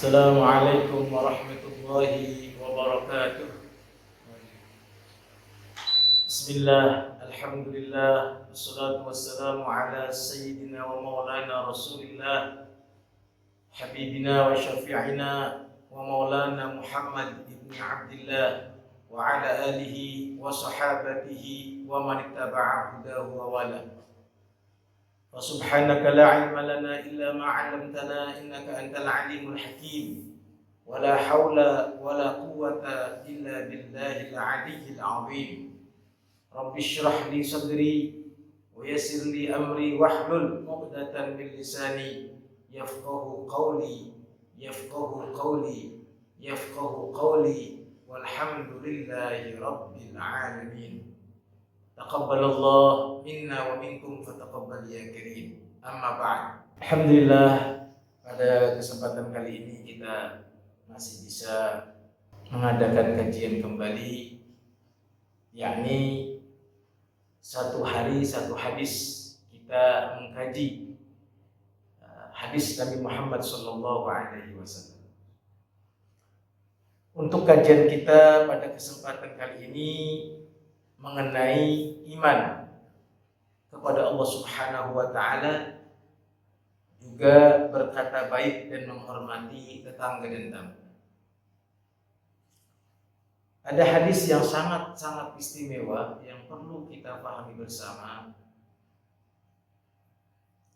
Assalamualaikum warahmatullahi wabarakatuh. Bismillah, alhamdulillah, wassalatu wassalamu ala sayyidina wa maulana rasulillah, habibina wa syafi'ina wa maulana Muhammad ibn Abdillah wa ala alihi wa sahabatihi wa man ittaba'a hudahu wa wala. فسبحانك لا علم لنا إلا ما علمتنا إنك أنت العليم الحكيم ولا حول ولا قوة إلا بالله العلي العظيم رب اشرح لي صدري ويسر لي أمري واحلل عقدة من لساني يفقه قولي والحمد لله رب العالمين. Taqabbalallah minna wa minkum fataqabbal ya karim. Amma ba'd. Alhamdulillah, pada kesempatan kali ini kita masih bisa mengadakan kajian kembali, yakni satu hari satu hadis kita mengkaji hadis Nabi Muhammad sallallahu alaihi wasallam. Untuk kajian kita pada kesempatan kali ini mengenai iman kepada Allah Subhanahu wa taala, juga berkata baik dan menghormati tetangga dan tamu. Ada hadis yang sangat istimewa yang perlu kita pahami bersama.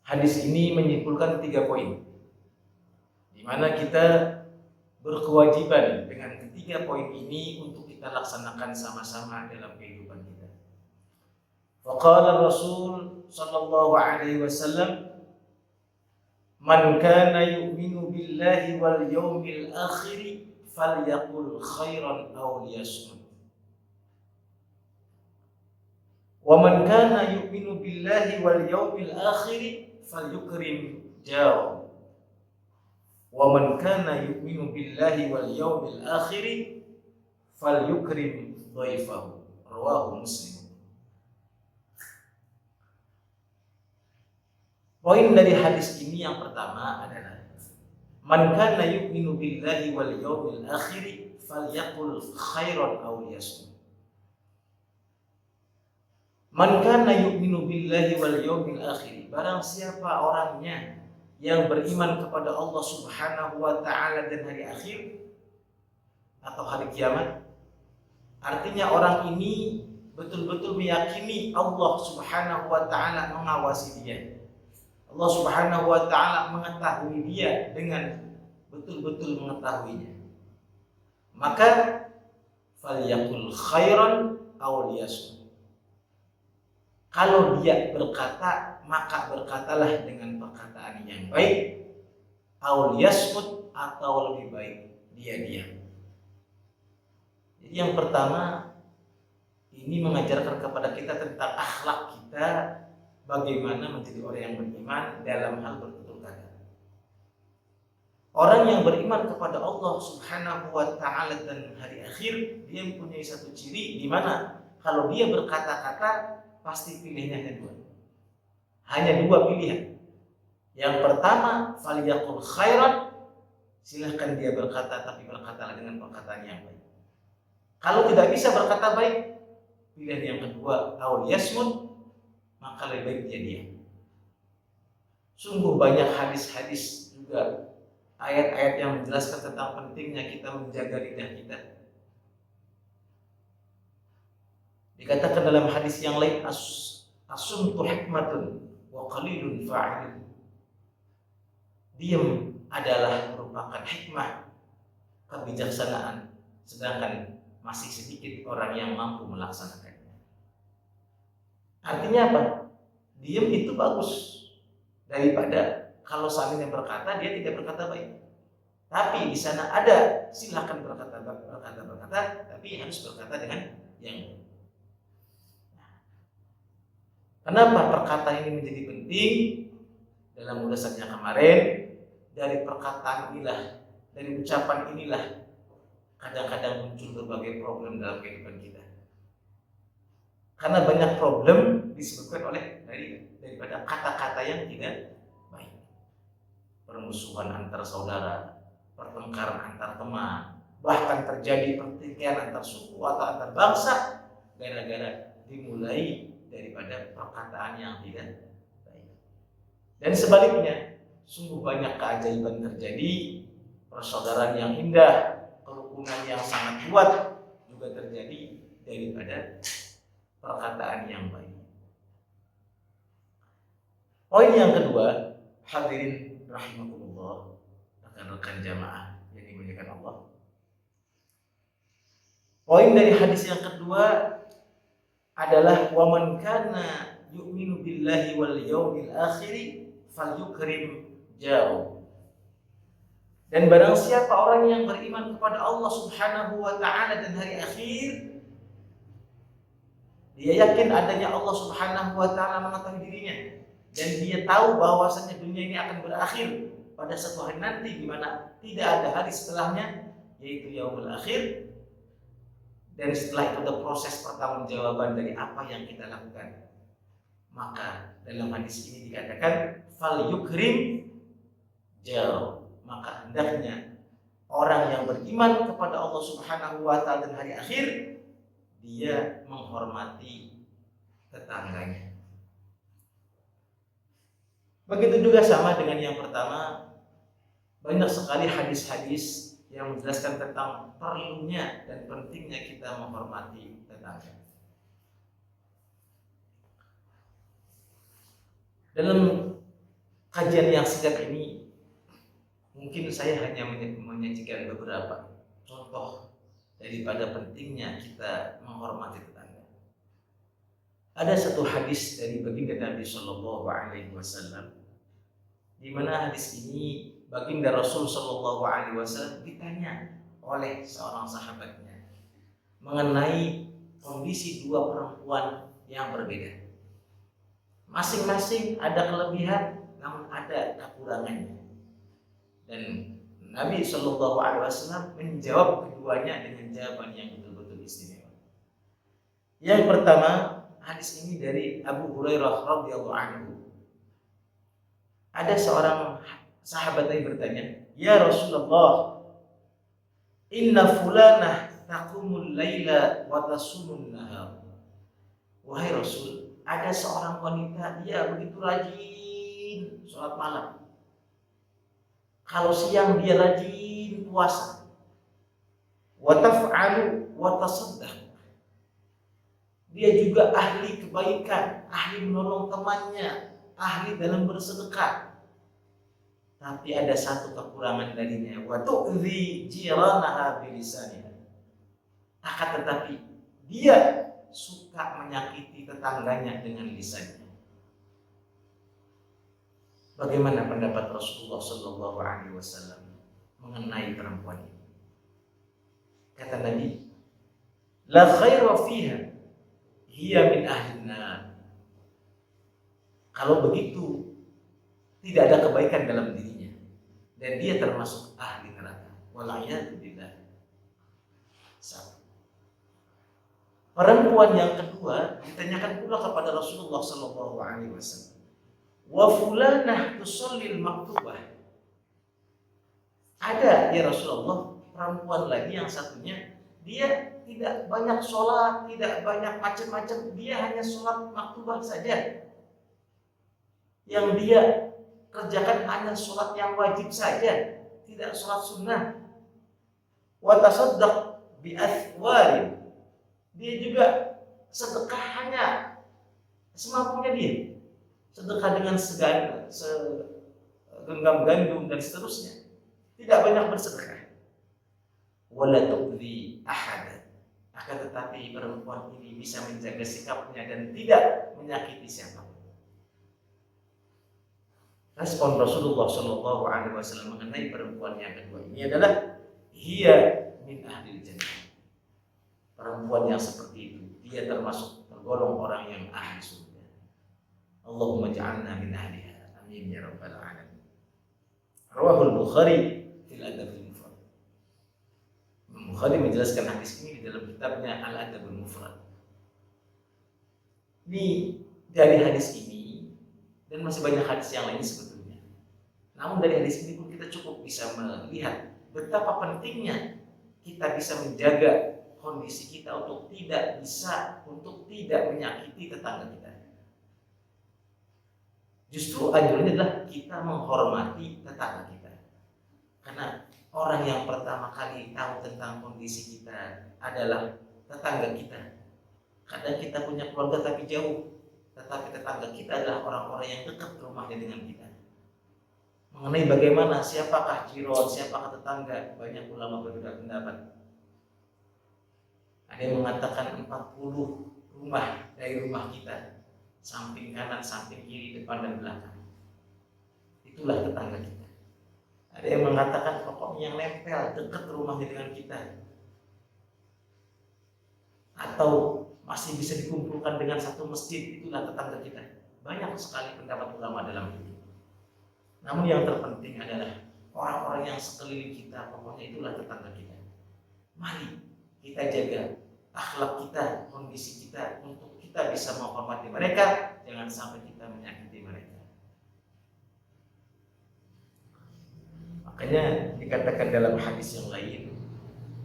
Hadis ini menyimpulkan 3 poin, di mana kita berkewajiban dengan ketiga poin ini untuk kita laksanakan sama-sama dalam kehidupan kita. Faqala Rasul sallallahu alaihi wasallam, "Man kana yu'minu billahi wal yawmil akhir falyaqul khairan aw liyasmut. Wa man kana yu'minu billahi wal yawmil akhir falyukrim jarahu. Wa man kana yu'minu billahi wal yawmil akhir falyukrim dhaifahu." Rawahu Muslim. Poin dari hadis ini yang pertama adalah man kana yu'minu billahi wal yawmil akhir falyaqul khairan aw liyasmut. Man kana yu'minu billahi wal yawmil akhir, barang siapa orangnya yang beriman kepada Allah Subhanahu wa taala dan hari akhir atau hari kiamat. Artinya orang ini betul-betul meyakini Allah Subhanahu wa taala mengawasi dia. Allah Subhanahu wa taala mengetahui dia dengan betul-betul mengetahuinya. Maka falyaqul khairan aw liyasmut. Kalau dia berkata, maka berkatalah dengan perkataan yang baik, aw liyasmut, atau lebih baik dia diam. Jadi yang pertama, ini mengajarkan kepada kita tentang akhlak kita, bagaimana menjadi orang yang beriman dalam hal bertutur kata. Orang yang beriman kepada Allah Subhanahu wa taala dan hari akhir, dia mempunyai satu ciri di mana kalau dia berkata-kata pasti pilihannya hanya dua pilihan. Yang pertama, falyaqul khairan, silahkan dia berkata, tapi berkatalah dengan perkataan yang baik. Kalau tidak bisa berkata baik, pilihan yang kedua, aw yasmut, maka lebih baik dia diam. Sungguh banyak hadis-hadis juga, ayat-ayat yang menjelaskan tentang pentingnya kita menjaga lidah kita. Dikatakan dalam hadis yang lain, as-sumtu hikmatun wa qalilun fa'ilun. Diam adalah merupakan hikmah, kebijaksanaan, sedangkan masih sedikit orang yang mampu melaksanakannya. Artinya apa? Diam itu bagus daripada kalau seandainya berkata dia tidak berkata baik. Tapi di sana ada, silakan berkata, tapi harus berkata dengan yang baik. Kenapa perkataan ini menjadi penting? Dalam ulasannya kemarin, dari perkataan inilah, dari ucapan inilah kadang-kadang muncul berbagai problem dalam kehidupan kita. Karena banyak problem disebabkan oleh daripada kata-kata yang tidak baik. Permusuhan antar saudara, pertengkaran antar teman, bahkan terjadi pertikaian antar suku atau antar bangsa gara-gara dimulai daripada perkataan yang tidak baik. Dan sebaliknya, sungguh banyak keajaiban terjadi, persaudaraan yang indah, kerukunan yang sangat kuat juga terjadi daripada perkataan yang baik. Poin yang kedua, hadirin rahimakumullah, rekan-rekan jamaah yang dimuliakan Allah. Poin dari hadis yang kedua adalah wa man kana yu'minu billahi wal yawmil akhir falyukrim jaru. Dan barang siapa orang yang beriman kepada Allah Subhanahu wa taala dan hari akhir, dia yakin adanya Allah Subhanahu wa taala mengetahui dirinya, dan dia tahu bahwasanya dunia ini akan berakhir pada suatu hari nanti di mana tidak ada hari setelahnya, yaitu yaumul akhir. Dan setelah itu ada proses pertanggungjawaban dari apa yang kita lakukan. Maka dalam hadis ini dikatakan fal yukrim jar, maka hendaknya orang yang beriman kepada Allah Subhanahu wa taala dan hari akhir, dia menghormati tetangganya. Begitu juga sama dengan yang pertama, banyak sekali hadis-hadis yang menjelaskan tentang perlunya dan pentingnya kita menghormati tetangga. Dalam kajian yang singkat ini, mungkin saya hanya menyajikan beberapa contoh daripada pentingnya kita menghormati tetangga. Ada satu hadis dari baginda Nabi Shallallahu Alaihi Wasallam, di mana hadis ini baginda Rasul Shallallahu Alaihi Wasallam ditanya oleh seorang sahabatnya mengenai kondisi dua perempuan yang berbeda. Masing-masing ada kelebihan, namun ada kekurangannya. Dan Nabi Shallallahu Alaihi Wasallam menjawab keduanya dengan jawaban yang betul-betul istimewa. Yang pertama, hadis ini dari Abu Hurairah radhiyallahu anhu. Ada seorang sahabat yang bertanya, "Ya Rasulullah, inna fulanah taqumul laila wa tasumun nahar." Wahai Rasul, ada seorang wanita, dia begitu rajin sholat malam. Kalau siang dia rajin puasa. Wa taf'alu wa tasaddaq. Dia juga ahli kebaikan, ahli menolong temannya, ahli dalam bersedekah. Tapi ada satu kekurangan darinya, wa tu'dhi jiranaha bilisaniha. Akan tetapi dia suka menyakiti tetangganya dengan lisannya. Bagaimana pendapat Rasulullah Shallallahu Alaihi Wasallam mengenai perempuan ini? Kata Nabi, la khaira fiha, hiya min ahlin nar. Kalau begitu, tidak ada kebaikan dalam dirinya dan dia termasuk ahli neraka. Wala'iyadu billah. Perempuan yang kedua ditanyakan pula kepada Rasulullah Sallallahu Alaihi Wasallam, wa fulanah tusallil maktubah. Ada ya Rasulullah perempuan lagi yang satunya, dia tidak banyak sholat, tidak banyak macam-macam, dia hanya sholat maktubah saja. Yang dia kerjakan hanya sholat yang wajib saja, tidak sholat sunnah. Wa tasaddaq bi athwarin. Dia juga sedekah hanya semampunya dia. Sedekah dengan segenggam gandum dan seterusnya. Tidak banyak bersedekah. Wala tu'dhi ahad. Akan tetapi perempuan ini bisa menjaga sikapnya dan tidak menyakiti siapapun. Respon Rasulullah Shallallahu Alaihi Wasallam mengenai perempuan yang kedua ini adalah hiya min ahlil jannah. Perempuan yang seperti itu, dia termasuk tergolong orang yang ahli surga. Allahumma ja'alna min ahliha. Amin ya rabbal alamin. Rawahul Bukhari fil Adabul Mufrad. Bukhari menjelaskan hadis ini di dalam kitabnya Al Adabul Mufrad. Dari hadis ini dan masih banyak hadis yang lain sebetulnya. Namun dari hadis ini pun kita cukup bisa melihat betapa pentingnya kita bisa menjaga kondisi kita untuk tidak menyakiti tetangga kita. Justru anjurannya adalah kita menghormati tetangga kita. Karena orang yang pertama kali tahu tentang kondisi kita adalah tetangga kita. Kadang kita punya keluarga tapi jauh, tetapi tetangga kita adalah orang-orang yang dekat rumahnya dengan kita. Mengenai bagaimana siapakah jiron, siapakah tetangga, banyak ulama berbeda pendapat. Ada yang mengatakan 40 rumah dari rumah kita, samping kanan, samping kiri, depan dan belakang. Itulah tetangga kita. Ada yang mengatakan pokoknya yang nempel dekat rumahnya dengan kita, atau masih bisa dikumpulkan dengan satu masjid, itulah tetangga kita. Banyak sekali pendapat ulama dalam itu. Namun yang terpenting adalah orang-orang yang sekeliling kita, pokoknya itulah tetangga kita. Mari kita jaga akhlak kita, kondisi kita, untuk kita bisa menghormati mereka, jangan sampai kita menyakiti mereka. Makanya dikatakan dalam hadis yang lain,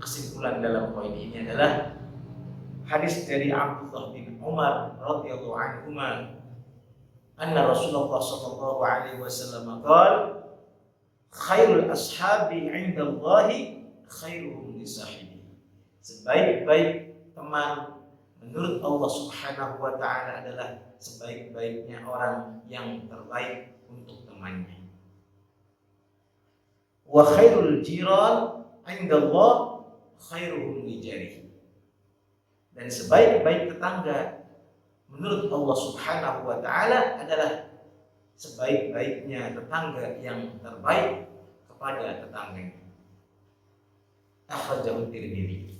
kesimpulan dalam poin ini adalah hadis dari Abdullah bin Umar radhiyallahu anhuma, anna Rasulullah sallallahu alaihi wasallam qala, khairul ashabi 'indallahi khairuhum li sahibi. Sebaik-baik teman menurut Allah Subhanahu wa taala adalah sebaik-baiknya orang yang terbaik untuk temannya. Wa khairul jiran 'indallah khairuhum li jarihi. Dan sebaik-baik tetangga menurut Allah Subhanahu wa taala adalah sebaik-baiknya tetangga yang terbaik kepada tetangganya. Akhrajahu Tirmidzi.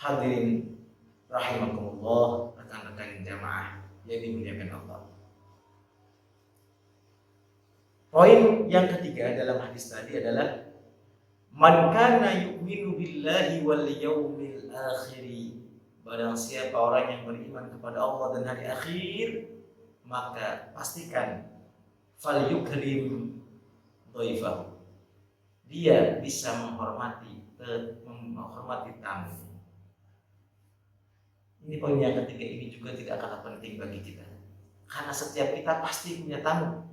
Hadirin rahimakumullah, rekan-rekan jamaah yang dimuliakan Allah. Poin yang ketiga dalam hadis tadi adalah man kana yu'minu billahi wal yaumil akhir. Barang siapa orang yang beriman kepada Allah dan hari akhir, maka pastikan falyukrim dhaifahu. Dia bisa menghormati tamu. Ini poin yang ketiga, ini juga tidak kalah penting bagi kita. Karena setiap kita pasti punya tamu.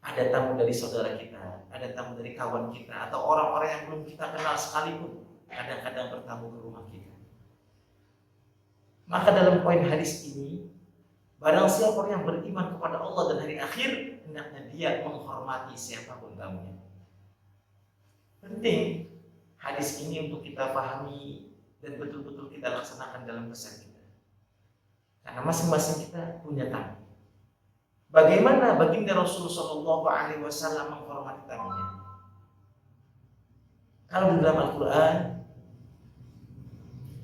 Ada tamu dari saudara kita, ada tamu dari kawan kita, atau orang-orang yang belum kita kenal sekalipun kadang-kadang bertamu ke rumah kita. Maka dalam poin hadis ini, barang siapa orang yang beriman kepada Allah dan hari akhir, hendaknya dia menghormati siapapun tamunya. Penting hadis ini untuk kita pahami dan betul-betul kita laksanakan dalam kesan kita. Karena masing-masing kita punya tamu. Bagaimana baginda Rasulullah SAW menghormati tamunya? Kalau di dalam Al-Quran,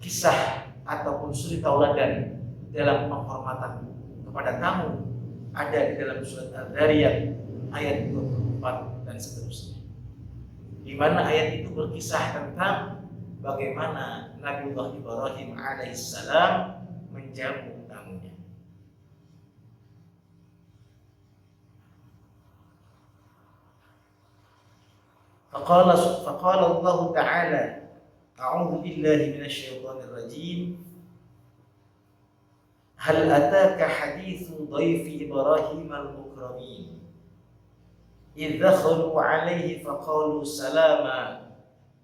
kisah ataupun suri tauladan dalam penghormatan kepada tamu ada di dalam surat Al-Dhariyat ayat 24 dan seterusnya. Di mana ayat itu berkisah tentang bagaimana Nabiullah Ibrahim alaihissalam menjamu tamunya. Faqala Allah Ta'ala, a'udzu billahi minasyaitonir rajim. Hal ataka haditsu dhaifi Ibrahim al-mukramin. إذ دخلوا عليه فقالوا سلاما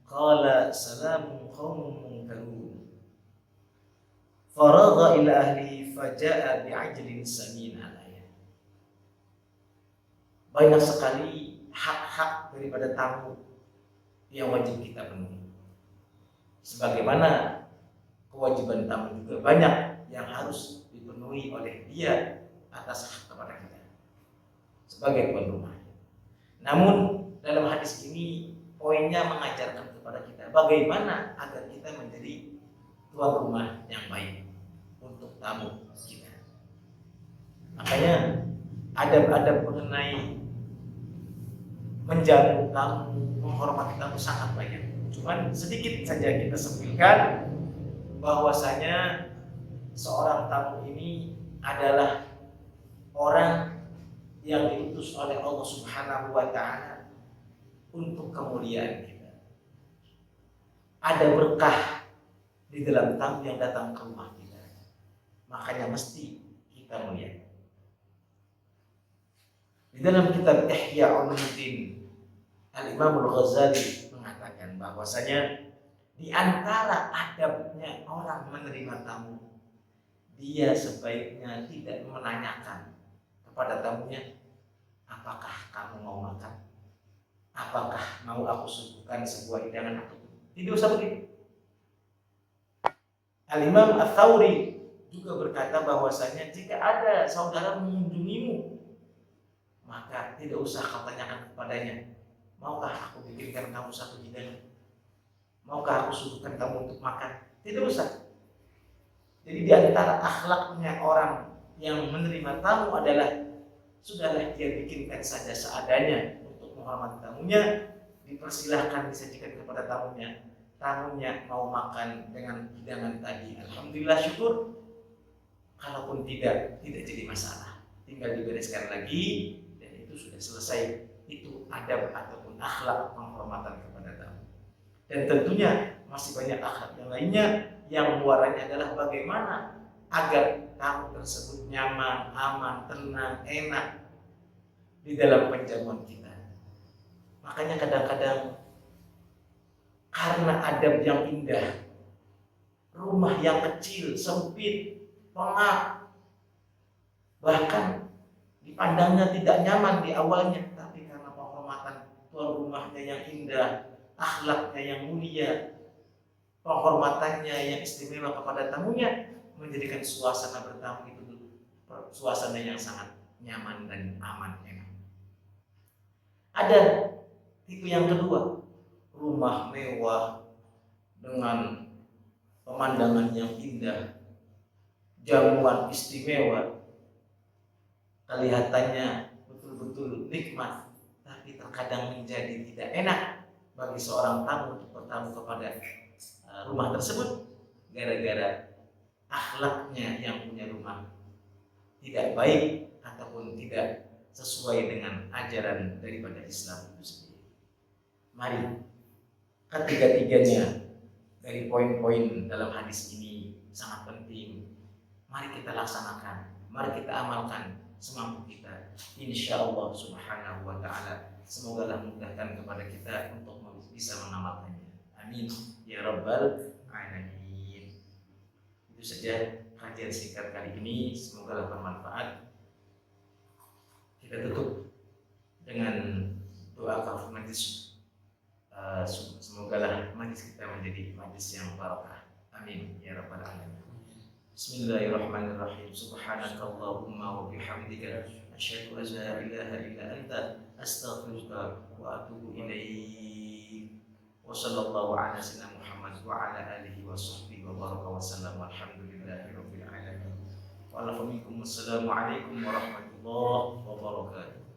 قال سلام قوم منكرون فرغ إلى أهله فجاء بعجل سمين. Banyak sekali hak-hak daripada tamu yang wajib kita penuhi. Sebagaimana kewajiban tamu juga banyak yang harus dipenuhi oleh dia atas hak kepada kita sebagai tuan rumah. Namun dalam hadis ini poinnya mengajarkan kepada kita bagaimana agar kita menjadi tuan rumah yang baik untuk tamu kita. Makanya adab-adab mengenai menjamu tamu, menghormati tamu sangat banyak. Cuman sedikit saja kita sempilkan bahwasanya seorang tamu ini adalah orang yang diutus oleh Allah Subhanahu wa taala untuk kemuliaan kita. Ada berkah di dalam tamu yang datang ke rumah kita. Makanya mesti kita mulia. Di dalam kitab Ihya Ulumuddin, Al-Imam Al-Ghazali mengatakan bahwasanya di antara adabnya orang menerima tamu, dia sebaiknya tidak menanyakan kepada tamunya, apakah kamu mau makan? Apakah mau aku suguhkan sebuah hidangan atau tidak usah begitu. Al-Imam Ats-Tsauri juga berkata bahwasanya jika ada saudara mengunjungimu, maka tidak usah kau tanyakan kepadanya, maukah aku bikinkan kamu satu hidangan? Maukah aku suguhkan kamu untuk makan? Tidak usah. Jadi di antara akhlaknya orang yang menerima tamu adalah sudahlah dia bikinkan saja seadanya untuk menghormati tamunya, dipersilahkan disajikan kepada tamunya. Tamunya mau makan dengan hidangan tadi, alhamdulillah syukur. Kalaupun tidak jadi masalah. Tinggal dibereskan lagi dan itu sudah selesai. Itu adab ataupun akhlak penghormatan kepada tamu. Dan tentunya masih banyak akhlak yang lainnya yang muaranya adalah bagaimana agar tamu tersebut nyaman, aman, tenang, enak di dalam penjamuan kita. Makanya kadang-kadang karena adab yang indah, rumah yang kecil, sempit, pengap, bahkan dipandangnya tidak nyaman di awalnya, tapi karena penghormatan tuan rumahnya yang indah, akhlaknya yang mulia, penghormatannya yang istimewa kepada tamunya, menjadikan suasana bertamu itu suasana yang sangat nyaman dan aman. Ada tipe yang kedua, rumah mewah dengan pemandangan yang indah, jamuan istimewa, kelihatannya betul-betul nikmat, tapi terkadang menjadi tidak enak bagi seorang tamu untuk bertamu kepada rumah tersebut gara-gara akhlaknya yang punya rumah tidak baik ataupun tidak sesuai dengan ajaran daripada Islam itu sendiri. Mari ketiga-tiganya dari poin-poin dalam hadis ini sangat penting. Mari kita laksanakan, mari kita amalkan semampu kita. Insya Allah Subhanahu wa Ta'ala, semoga Allah mudahkan kepada kita untuk bisa mengamalkannya. Amin ya Rabbal Alamin. Itu saja kajian singkat kali ini, semoga bermanfaat. Kita tutup dengan doa kafaratul majlis. Semoga majlis kita menjadi majlis yang barakah. Amin ya Rabbal Alamin. Bismillahirrahmanirrahim. Subhanakallahumma wa bihamdika asyhadu an la ilaha illa anta astaghfiruka wa atubu ilaik. Wa sallallahu ala sayyidina Muhammad wa ala alihi wa sahbihi wa baraka wa sallam. Alhamdulillahi rabbil alamin. Wa assalamualaikum warahmatullahi wabarakatuh.